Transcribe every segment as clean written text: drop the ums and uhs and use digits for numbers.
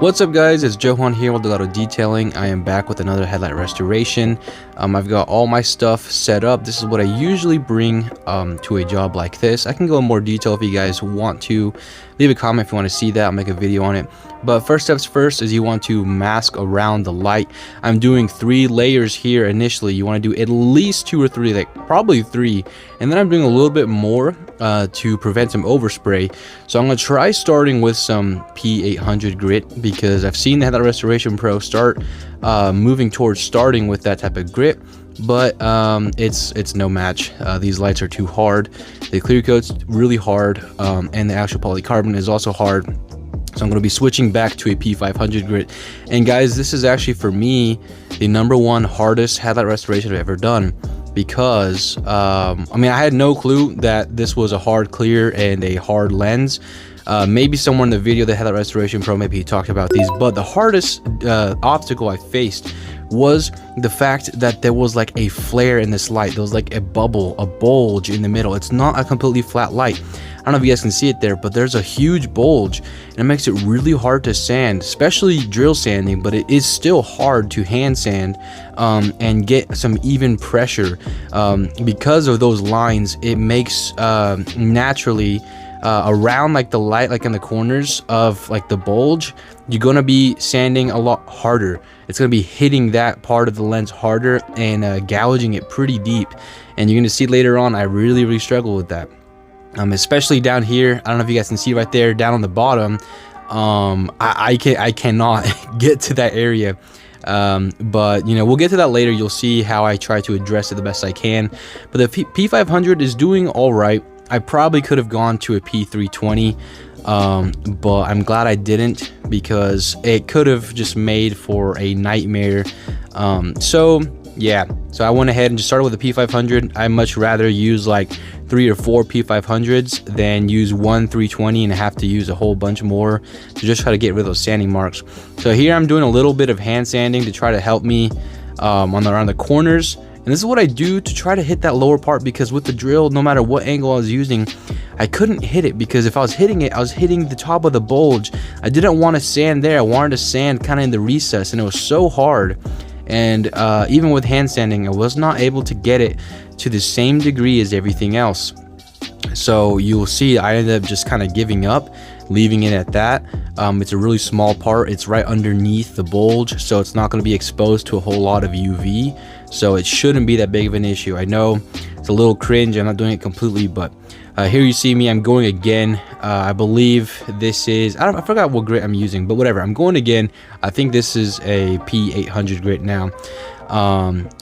What's up guys, it's Johan here with Delgado Detailing. I am back with another headlight restoration. I've got all my stuff set up. This is what I usually bring to a job like this. I can go in more detail if you guys want to. Leave a comment if you want to see that. I'll make a video on it. But first steps first is you want to mask around the light. I'm doing 3 layers here initially. You want to do at least 2 or 3, like probably 3. And then I'm doing a little bit more to prevent some overspray. So I'm going to try starting with some P800 grit because I've seen the Headlight Restoration Pro start moving towards starting with that type of grit. But it's no match. These lights are too hard. The clear coat's really hard, and the actual polycarbonate is also hard. So I'm going to be switching back to a P500 grit. And guys, this is actually for me the #1 hardest headlight restoration I've ever done, because I mean, I had no clue that this was a hard clear and a hard lens. Maybe somewhere in the video, the Headlight Restoration Pro, maybe he talked about these, but the hardest obstacle I faced was the fact that there was like a flare in this light. There was like a bubble, a bulge in the middle. It's not a completely flat light. I don't know if you guys can see it there, but there's a huge bulge, and it makes it really hard to sand, especially drill sanding, but it is still hard to hand sand and get some even pressure. Because of those lines, it makes naturally around like the light, like in the corners of like the bulge, you're going to be sanding a lot harder. It's going to be hitting that part of the lens harder and gouging it pretty deep. And you're going to see later on, I really struggle with that. Especially down here. I don't know if you guys can see right there down on the bottom. I cannot get to that area. But you know, we'll get to that later. You'll see how I try to address it the best I can. But the P500 is doing all right. I probably could have gone to a P320, but I'm glad I didn't, because it could have just made for a nightmare. So yeah, so I went ahead and just started with the P500. I much rather use like 3 or 4 P500s than use one 320 and have to use a whole bunch more to just try to get rid of those sanding marks. So here I'm doing a little bit of hand sanding to try to help me around the corners. And this is what I do to try to hit that lower part, because with the drill, no matter what angle I was using, I couldn't hit it, because if I was hitting it, I was hitting the top of the bulge. I didn't want to sand there. I wanted to sand kind of in the recess, and it was so hard. And even with hand sanding, I was not able to get it to the same degree as everything else. So you'll see I ended up just kind of giving up, leaving it at that. It's a really small part. It's right underneath the bulge, so it's not going to be exposed to a whole lot of UV. So it shouldn't be that big of an issue. I know it's a little cringe. I'm not doing it completely, but here you see me. I'm going again. I believe this is, I forgot what grit I'm using, but whatever. I'm going again. I think this is a P800 grit now.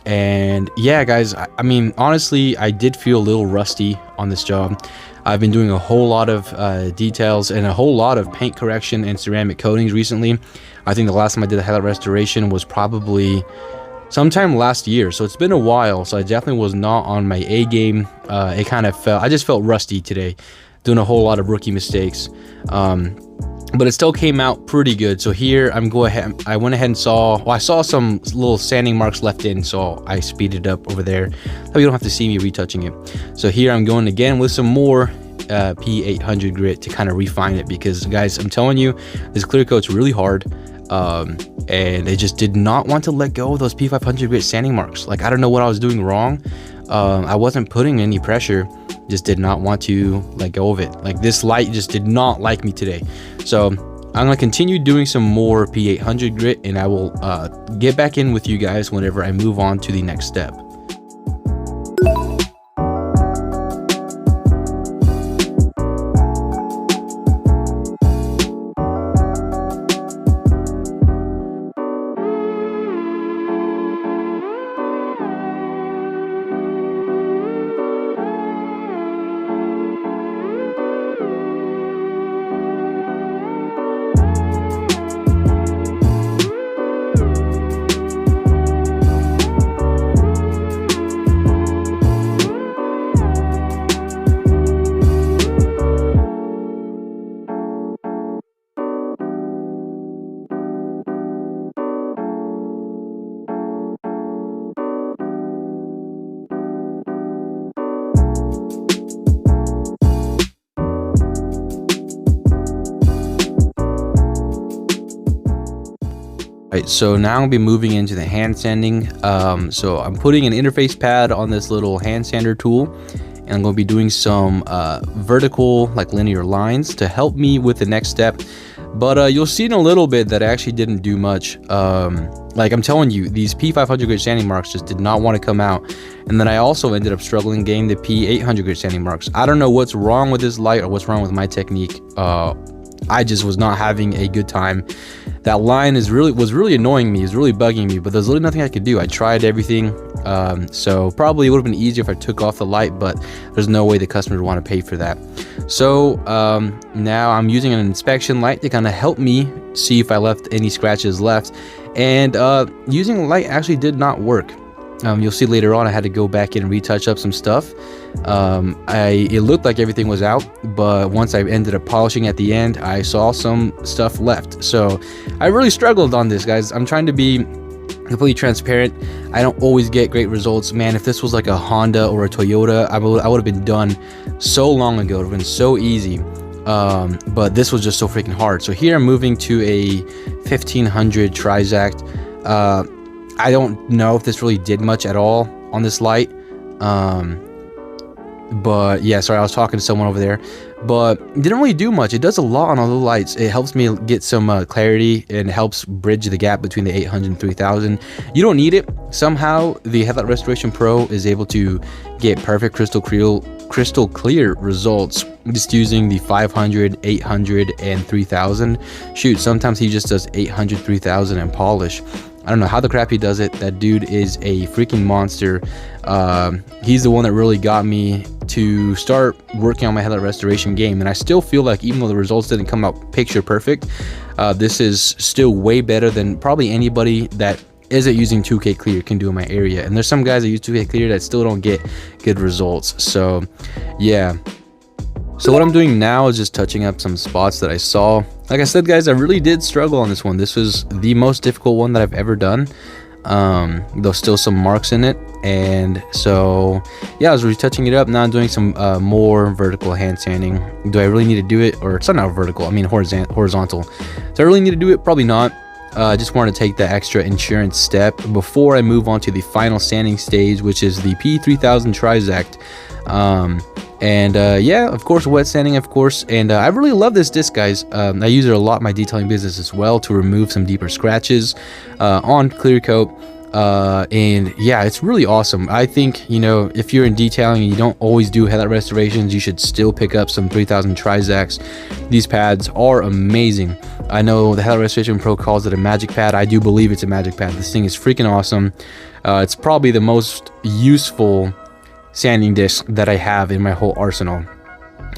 And yeah, guys, I mean, honestly, I did feel a little rusty on this job. I've been doing a whole lot of details and a whole lot of paint correction and ceramic coatings recently. I think the last time I did a headlight restoration was probably sometime last year, so it's been a while. So I definitely was not on my A game. It kind of felt, I just felt rusty today, doing a whole lot of rookie mistakes. But it still came out pretty good. So here I went ahead and saw, well, I saw some little sanding marks left in, so I speeded up over there so you don't have to see me retouching it. So here I'm going again with some more P800 grit to kind of refine it, because guys, I'm telling you, this clear coat's really hard. And they just did not want to let go of those P500 grit sanding marks. Like, I don't know what I was doing wrong. I wasn't putting any pressure, just did not want to let go of it. Like, this light just did not like me today. So I'm going to continue doing some more P800 grit, and I will get back in with you guys whenever I move on to the next step. Right, so now I'm gonna be moving into the hand sanding. So I'm putting an interface pad on this little hand sander tool, and I'm gonna be doing some vertical, like linear lines to help me with the next step. But you'll see in a little bit that I actually didn't do much. Like I'm telling you, these P500 grit sanding marks just did not want to come out. And then I also ended up struggling getting the P800 grit sanding marks. I don't know what's wrong with this light or what's wrong with my technique. I just was not having a good time. That line was really annoying me. It was really bugging me, but there's really nothing I could do. I tried everything. So probably it would have been easier if I took off the light, but there's no way the customer would want to pay for that. So now I'm using an inspection light to kind of help me see if I left any scratches left. And using the light actually did not work. You'll see later on I had to go back in and retouch up some stuff. It looked like everything was out, but once I ended up polishing at the end, I saw some stuff left. So I really struggled on this, guys. I'm trying to be completely transparent. I don't always get great results. Man, if this was like a Honda or a Toyota, I would have been done so long ago. It would have been so easy. But this was just so freaking hard. So here I'm moving to a 1500 Trizact. I don't know if this really did much at all on this light. But yeah, sorry, I was talking to someone over there, but it didn't really do much. It does a lot on all the lights. It helps me get some clarity and helps bridge the gap between the 800 and 3000. You don't need it. Somehow the Headlight Restoration Pro is able to get perfect crystal clear results just using the 500, 800, and 3000. Shoot, sometimes he just does 800, 3000 and polish. I don't know how the crap he does it. That dude is a freaking monster. He's the one that really got me to start working on my headlight restoration game, and I still feel like even though the results didn't come out picture perfect, this is still way better than probably anybody that isn't using 2K clear can do in my area. And there's some guys that use 2K clear that still don't get good results. So yeah. So what I'm doing now is just touching up some spots that I saw. Like I said, guys, I really did struggle on this one. This was the most difficult one that I've ever done. There's still some marks in it. And so, yeah, I was retouching it up. Now I'm doing some more vertical hand sanding. Do I really need to do it? Or it's not vertical, I mean horizontal. Do I really need to do it? Probably not. I just wanted to take that extra insurance step before I move on to the final sanding stage, which is the P3000 Trizact. Yeah, of course, wet sanding, of course. And I really love this disc, guys. I use it a lot in my detailing business as well to remove some deeper scratches on clear coat. And yeah, it's really awesome. I think, you know, if you're in detailing and you don't always do headlight restorations, you should still pick up some 3000 Trizacts. These pads are amazing. I know the Headlight Restoration Pro calls it a magic pad. I do believe it's a magic pad. This thing is freaking awesome. It's probably the most useful sanding disc that I have in my whole arsenal.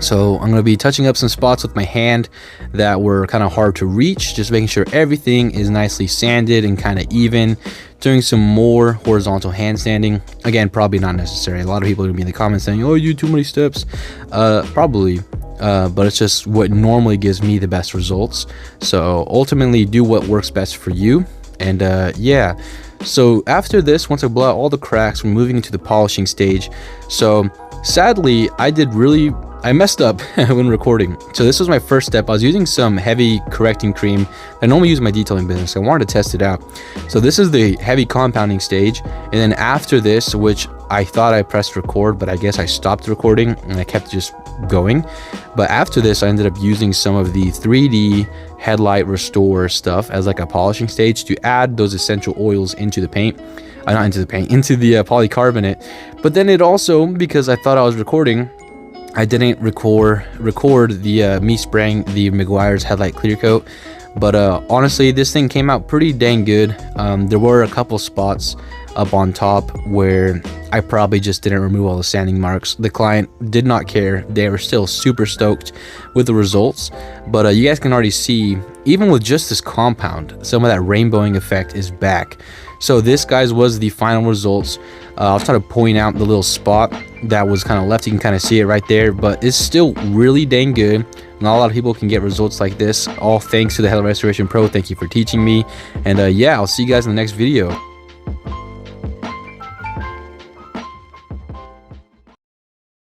So I'm going to be touching up some spots with my hand that were kind of hard to reach, just making sure everything is nicely sanded and kind of even. Doing some more horizontal hand sanding. Again, probably not necessary. A lot of people are going to be in the comments saying, oh, you do too many steps. Probably. But it's just what normally gives me the best results. So ultimately, do what works best for you. And yeah. So after this, once I blow out all the cracks, we're moving into the polishing stage. So sadly, I messed up when recording. So this was my first step. I was using some heavy correcting cream. I normally use in my detailing business. I wanted to test it out. So this is the heavy compounding stage. And then after this, which I thought I pressed record, but I guess I stopped recording and I kept just going. But after this, I ended up using some of the 3D Headlight Restore stuff as like a polishing stage to add those essential oils into the paint. Not into the paint, into the polycarbonate. But then it also, because I thought I was recording, I didn't record the me spraying the Meguiar's headlight clear coat. But honestly, this thing came out pretty dang good. There were a couple spots up on top where I probably just didn't remove all the sanding marks. The client did not care. They were still super stoked with the results. But you guys can already see, even with just this compound, some of that rainbowing effect is back. So this, guys, was the final results. I'll try to point out the little spot that was kind of left. You can kind of see it right there, but it's still really dang good. Not a lot of people can get results like this, all thanks to the Headlight Restoration Pro. Thank you for teaching me. And yeah, I'll see you guys in the next video.